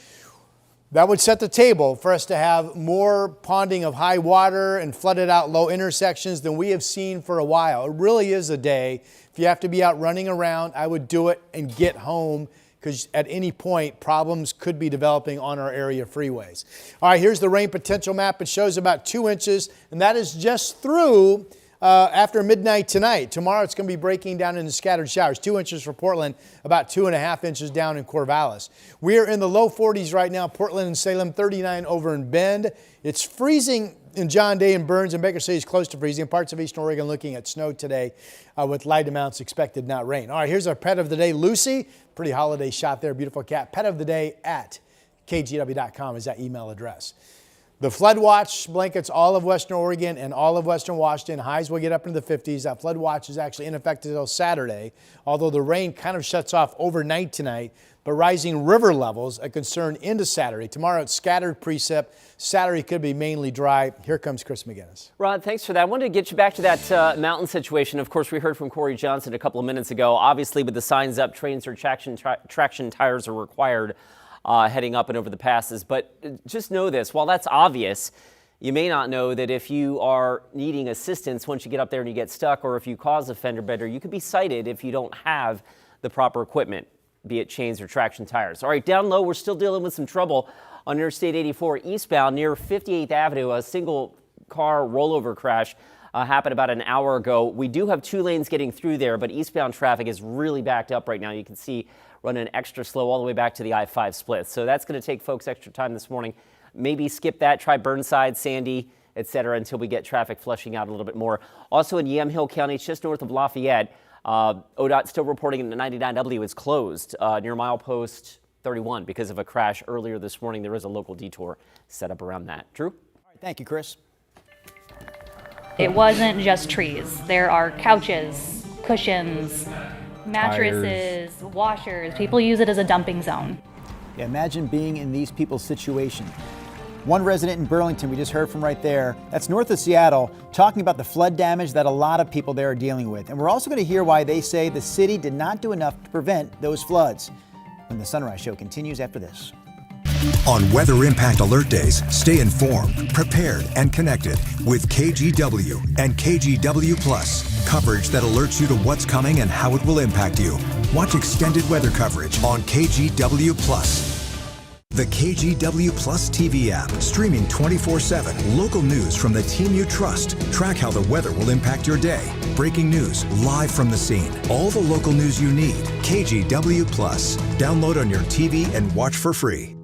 that would set the table for us to have more ponding of high water and flooded out low intersections than we have seen for a while. It really is a day. If you have to be out running around, I would do it and get home, because at any point, problems could be developing on our area freeways. All right, here's the rain potential map. It shows about 2 inches, and that is just through after midnight tonight. Tomorrow it's going to be breaking down into scattered showers. 2 inches for Portland, about 2.5 inches down in Corvallis. We are in the low 40s right now, Portland and Salem, 39 over in Bend. It's freezing in John Day and Burns, and Baker City is close to freezing. Parts of eastern Oregon looking at snow today with light amounts expected, not rain. All right, here's our pet of the day, Lucy. Pretty holiday shot there, beautiful cat. Pet of the day at kgw.com is that email address. The flood watch blankets all of western Oregon and all of western Washington. Highs will get up into the 50s. That flood watch is actually in effect until Saturday, although the rain kind of shuts off overnight tonight. But rising river levels a concern into Saturday. Tomorrow it's scattered precip. Saturday could be mainly dry. Here comes Chris McGinnis. Rod, thanks for that. I wanted to get you back to that mountain situation. Of course, we heard from Corey Johnson a couple of minutes ago. Obviously, with the signs up, trains or traction tires are required heading up and over the passes. But just know this, while that's obvious, you may not know that if you are needing assistance once you get up there and you get stuck, or if you cause a fender bender, you could be cited if you don't have the proper equipment, be it chains or traction tires. All right, down low, we're still dealing with some trouble on Interstate 84 eastbound near 58th Avenue. A single car rollover crash happened about an hour ago. We do have 2 lanes getting through there, but eastbound traffic is really backed up right now. You can see running extra slow all the way back to the I-5 split. So that's going to take folks extra time this morning. Maybe skip that, try Burnside, Sandy, etc. until we get traffic flushing out a little bit more. Also in Yamhill County, it's just north of Lafayette. ODOT still reporting the 99W is closed near milepost 31 because of a crash earlier this morning. There is a local detour set up around that. Drew? All right, thank you, Chris. It wasn't just trees. There are couches, cushions, mattresses, washers. People use it as a dumping zone. Yeah, imagine being in these people's situation. One resident in Burlington we just heard from right there, that's north of Seattle, talking about the flood damage that a lot of people there are dealing with. And we're also going to hear why they say the city did not do enough to prevent those floods. When the Sunrise Show continues after this. On Weather Impact Alert Days, stay informed, prepared, and connected with KGW and KGW Plus. Coverage that alerts you to what's coming and how it will impact you. Watch extended weather coverage on KGW Plus. The KGW Plus TV app, streaming 24/7. Local news from the team you trust. Track how the weather will impact your day. Breaking news live from the scene. All the local news you need. KGW Plus. Download on your TV and watch for free.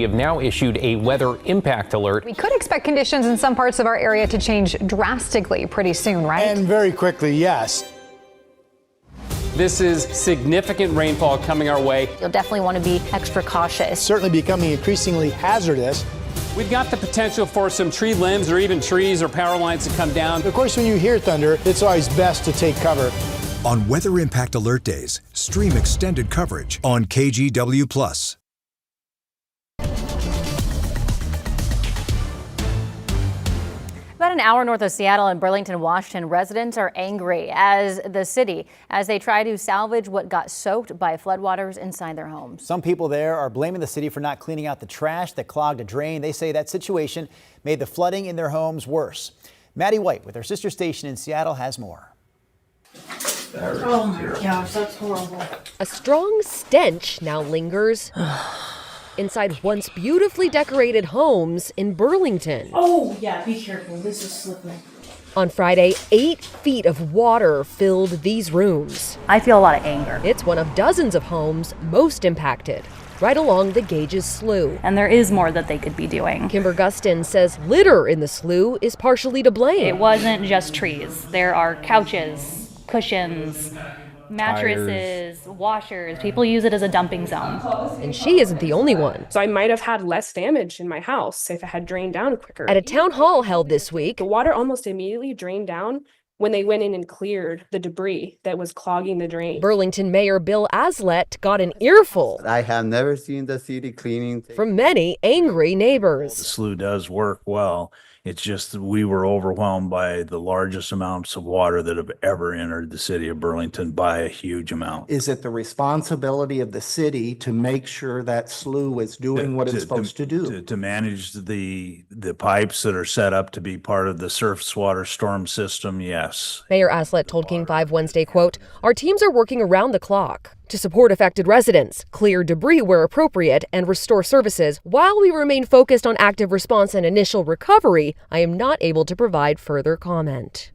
have now issued a weather impact alert. We could expect conditions in some parts of our area to change drastically pretty soon, right? And very quickly, yes. This is significant rainfall coming our way. You'll definitely want to be extra cautious. Certainly becoming increasingly hazardous. We've got the potential for some tree limbs or even trees or power lines to come down. Of course, when you hear thunder, it's always best to take cover. On Weather Impact Alert Days, stream extended coverage on KGW+. About an hour north of Seattle in Burlington, Washington, residents are angry as they try to salvage what got soaked by floodwaters inside their homes. Some people there are blaming the city for not cleaning out the trash that clogged a drain. They say that situation made the flooding in their homes worse. Maddie White with her sister station in Seattle has more. Oh my gosh, that's horrible. A strong stench now lingers inside once beautifully decorated homes in Burlington. Oh yeah, be careful, this is slippery. On Friday, 8 feet of water filled these rooms. I feel a lot of anger. It's one of dozens of homes most impacted, right along the Gages Slough. And there is more that they could be doing. Kimber Gustin says litter in the slough is partially to blame. It wasn't just trees. There are couches, cushions, mattresses, washers. People use it as a dumping zone. And she isn't the only one. So I might have had less damage in my house if it had drained down quicker. At a town hall held this week, the water almost immediately drained down when they went in and cleared the debris that was clogging the drain. Burlington Mayor Bill Aslett got an earful. I have never seen the city cleaning from many angry neighbors. The slough does work well. It's just that we were overwhelmed by the largest amounts of water that have ever entered the city of Burlington by a huge amount. Is it the responsibility of the city to make sure that slough is doing what it's supposed to do? To manage the pipes that are set up to be part of the surface water storm system, yes. Mayor Aslett told King 5 Wednesday, quote, "Our teams are working around the clock to support affected residents, clear debris where appropriate, and restore services. While we remain focused on active response and initial recovery, I am not able to provide further comment."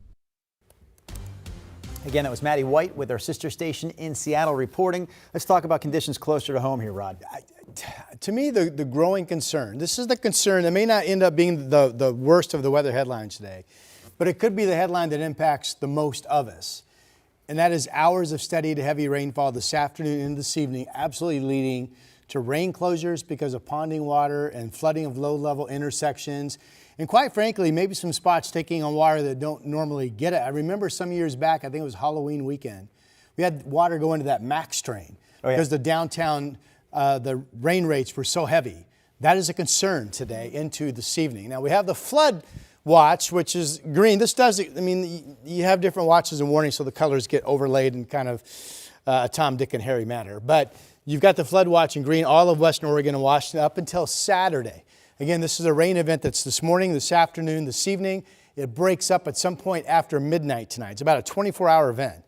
Again, that was Maddie White with our sister station in Seattle reporting. Let's talk about conditions closer to home here, Rod. To me, the growing concern, this is the concern that may not end up being the worst of the weather headlines today, but it could be the headline that impacts the most of us. And that is hours of steady to heavy rainfall this afternoon and this evening, absolutely leading to rain closures because of ponding water and flooding of low-level intersections. And quite frankly, maybe some spots taking on water that don't normally get it. I remember some years back, I think it was Halloween weekend, we had water go into that Max train because the downtown, the rain rates were so heavy. That is a concern today into this evening. Now we have the flood watch, which is green. This does, I mean, you have different watches and warnings, so the colors get overlaid in kind of a Tom, Dick, and Harry manner. But you've got the flood watch in green, all of Western Oregon and Washington up until Saturday. Again, this is a rain event that's this morning, this afternoon, this evening. It breaks up at some point after midnight tonight. It's about a 24-hour event.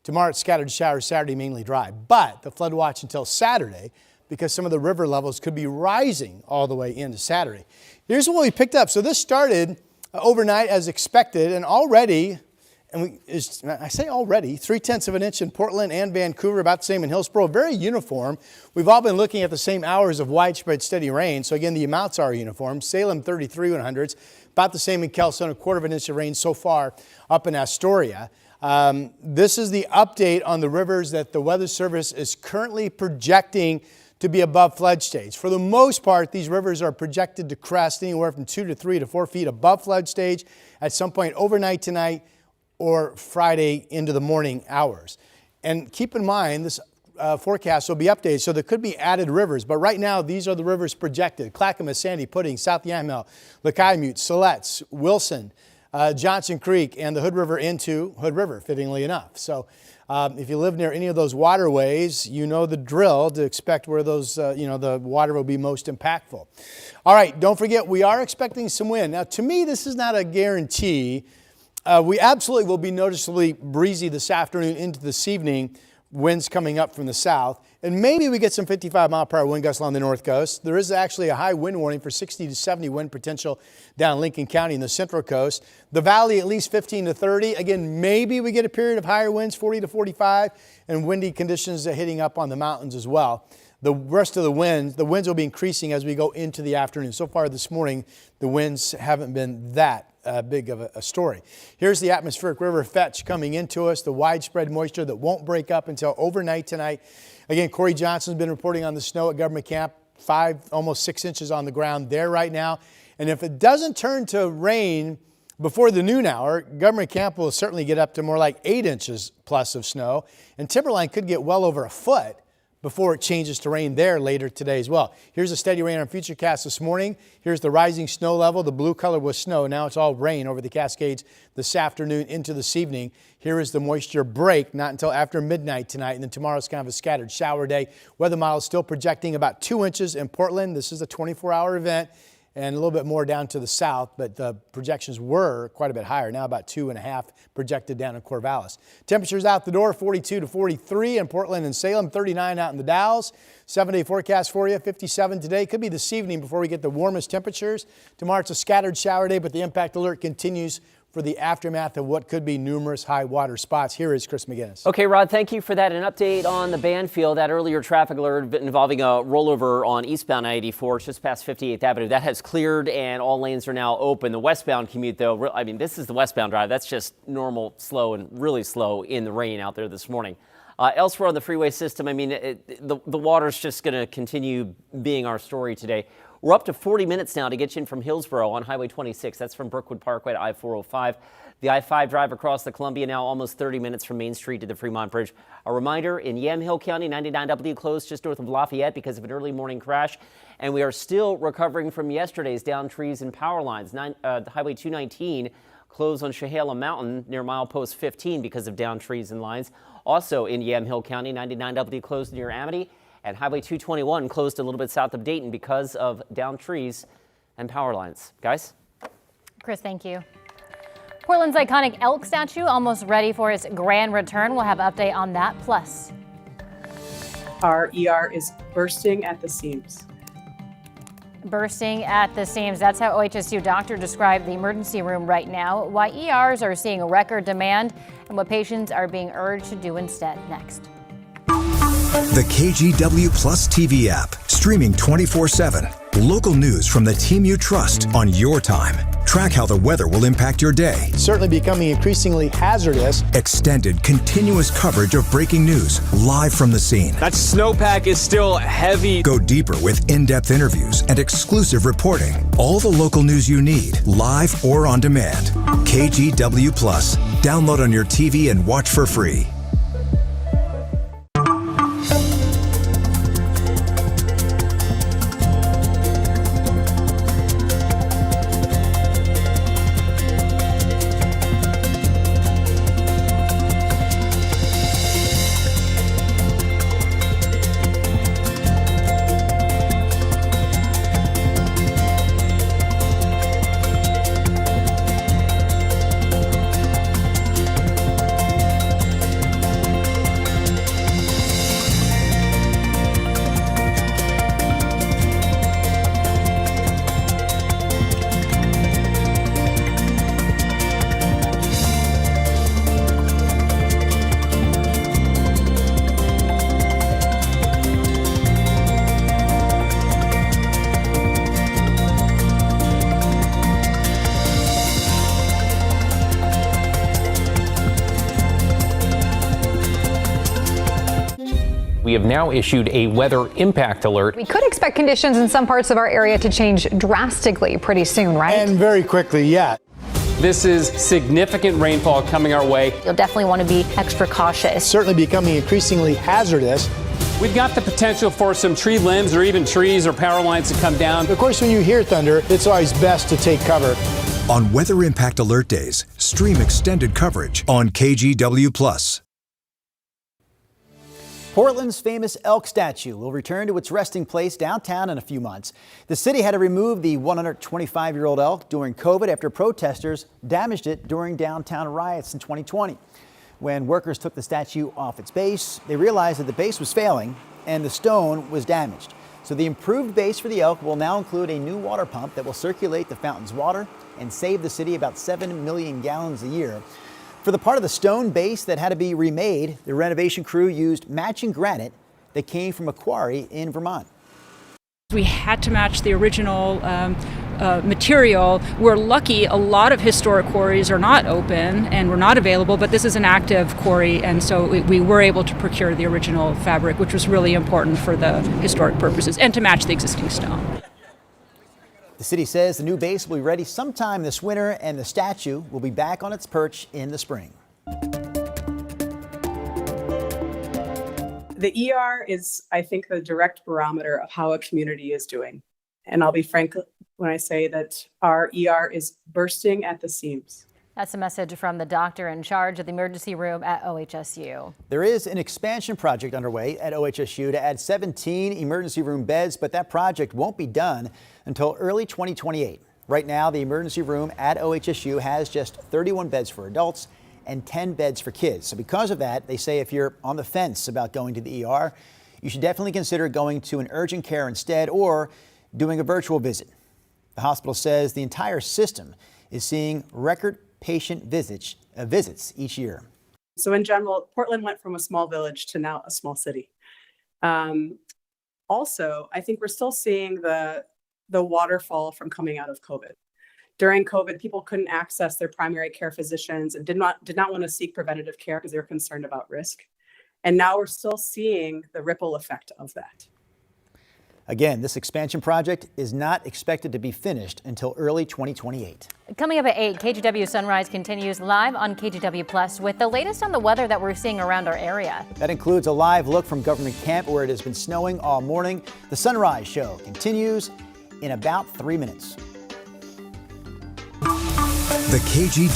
Tomorrow it's scattered showers, Saturday mainly dry. But the flood watch until Saturday, because some of the river levels could be rising all the way into Saturday. Here's what we picked up. So this started overnight as expected, and already, I say already, 0.3 of an inch in Portland and Vancouver, about the same in Hillsborough, very uniform. We've all been looking at the same hours of widespread steady rain, so again, the amounts are uniform. Salem, 33 1/100, about the same in Kelso, 1/4 of an inch of rain so far up in Astoria. This is the update on the rivers that the Weather Service is currently projecting to be above flood stage. For the most part, these rivers are projected to crest anywhere from 2 to 3 to 4 feet above flood stage at some point overnight tonight or Friday into the morning hours. And keep in mind, this forecast will be updated, so there could be added rivers. But right now, these are the rivers projected: Clackamas, Sandy, Pudding, South Yamhill, Commute, Siletz, Wilson, Johnson Creek, and the Hood River into Hood River, fittingly enough. So if you live near any of those waterways, you know the drill to expect where those, the water will be most impactful. All right, don't forget, we are expecting some wind. Now, to me, this is not a guarantee. We absolutely will be noticeably breezy this afternoon into this evening, winds coming up from the south, and maybe we get some 55-mile-per-hour wind gusts along the north coast. There is actually a high wind warning for 60 to 70 wind potential down Lincoln County in the central coast. The valley at least 15 to 30. Again, maybe we get a period of higher winds, 40 to 45, and windy conditions hitting up on the mountains as well. The rest of the winds will be increasing as we go into the afternoon. So far this morning, the winds haven't been that big of a story. Here's the atmospheric river fetch coming into us, the widespread moisture that won't break up until overnight tonight. Again, Corey Johnson's been reporting on the snow at Government Camp, 5, almost 6 inches on the ground there right now. And if it doesn't turn to rain before the noon hour, Government Camp will certainly get up to more like 8 inches plus of snow, and Timberline could get well over a foot before it changes to rain there later today as well. Here's a steady rain on Futurecast this morning. Here's the rising snow level. The blue color was snow. Now it's all rain over the Cascades this afternoon into this evening. Here is the moisture break, not until after midnight tonight. And then tomorrow's kind of a scattered shower day. Weather model is still projecting about 2 inches in Portland. This is a 24-hour event, and a little bit more down to the south, but the projections were quite a bit higher, now about 2.5 projected down in Corvallis. Temperatures out the door, 42 to 43 in Portland and Salem, 39 out in the Dalles. 7-day forecast for you, 57 today. Could be this evening before we get the warmest temperatures. Tomorrow it's a scattered shower day, but the impact alert continues for the aftermath of what could be numerous high water spots. Here is Chris McGinnis. Okay, Rod, thank you for that. An update on the Banfield, that earlier traffic alert involving a rollover on eastbound I-84 just past 58th Avenue. That has cleared and all lanes are now open. The westbound commute, though, I mean, this is the westbound drive. That's just normal, slow, and really slow in the rain out there this morning. Elsewhere on the freeway system, I mean, the water's just going to continue being our story today. We're up to 40 minutes now to get you in from Hillsborough on Highway 26. That's from Brookwood Parkway to I-405. The I-5 drive across the Columbia now almost 30 minutes from Main Street to the Fremont Bridge. A reminder, in Yamhill County, 99W closed just north of Lafayette because of an early morning crash. And we are still recovering from yesterday's downed trees and power lines. Highway 219 closed on Chehalem Mountain near milepost 15 because of downed trees and lines. Also in Yamhill County, 99W closed near Amity. And Highway 221 closed a little bit south of Dayton because of downed trees and power lines. Guys? Chris, thank you. Portland's iconic elk statue almost ready for its grand return. We'll have an update on that. Plus, our ER is bursting at the seams. Bursting at the seams. That's how OHSU doctor described the emergency room right now. Why ERs are seeing a record demand and what patients are being urged to do instead. Next. The KGW Plus TV app, streaming 24/7. Local news from the team you trust on your time. Track how the weather will impact your day. Certainly becoming increasingly hazardous. Extended, continuous coverage of breaking news live from the scene. That snowpack is still heavy. Go deeper with in-depth interviews and exclusive reporting. All the local news you need, live or on demand. KGW Plus. Download on your TV and watch for free. We have now issued a weather impact alert. We could expect conditions in some parts of our area to change drastically pretty soon, right? And very quickly, yeah. This is significant rainfall coming our way. You'll definitely want to be extra cautious. Certainly becoming increasingly hazardous. We've got the potential for some tree limbs or even trees or power lines to come down. Of course, when you hear thunder, it's always best to take cover. On Weather Impact Alert Days, stream extended coverage on KGW Plus. Portland's famous elk statue will return to its resting place downtown in a few months. The city had to remove the 125-year-old elk during COVID after protesters damaged it during downtown riots in 2020. When workers took the statue off its base, they realized that the base was failing and the stone was damaged. So the improved base for the elk will now include a new water pump that will circulate the fountain's water and save the city about 7 million gallons a year. For the part of the stone base that had to be remade, the renovation crew used matching granite that came from a quarry in Vermont. We had to match the original material. We're lucky a lot of historic quarries are not open and were not available, but this is an active quarry, and so we were able to procure the original fabric, which was really important for the historic purposes and to match the existing stone. The city says the new base will be ready sometime this winter and the statue will be back on its perch in the spring. The ER is, I think, the direct barometer of how a community is doing. And I'll be frank when I say that our ER is bursting at the seams. That's a message from the doctor in charge of the emergency room at OHSU. There is an expansion project underway at OHSU to add 17 emergency room beds, but that project won't be done until early 2028. Right now, the emergency room at OHSU has just 31 beds for adults and 10 beds for kids. So because of that, they say if you're on the fence about going to the ER, you should definitely consider going to an urgent care instead or doing a virtual visit. The hospital says the entire system is seeing record patient visits each year. So in general, Portland went from a small village to now a small city. Also, I think we're still seeing the waterfall from coming out of COVID. During COVID, people couldn't access their primary care physicians and did not want to seek preventative care because they were concerned about risk. And now we're still seeing the ripple effect of that. Again, this expansion project is not expected to be finished until early 2028. Coming up at 8, KGW Sunrise continues live on KGW Plus with the latest on the weather that we're seeing around our area. That includes a live look from Government Camp where it has been snowing all morning. The Sunrise Show continues in about 3 minutes. The KGW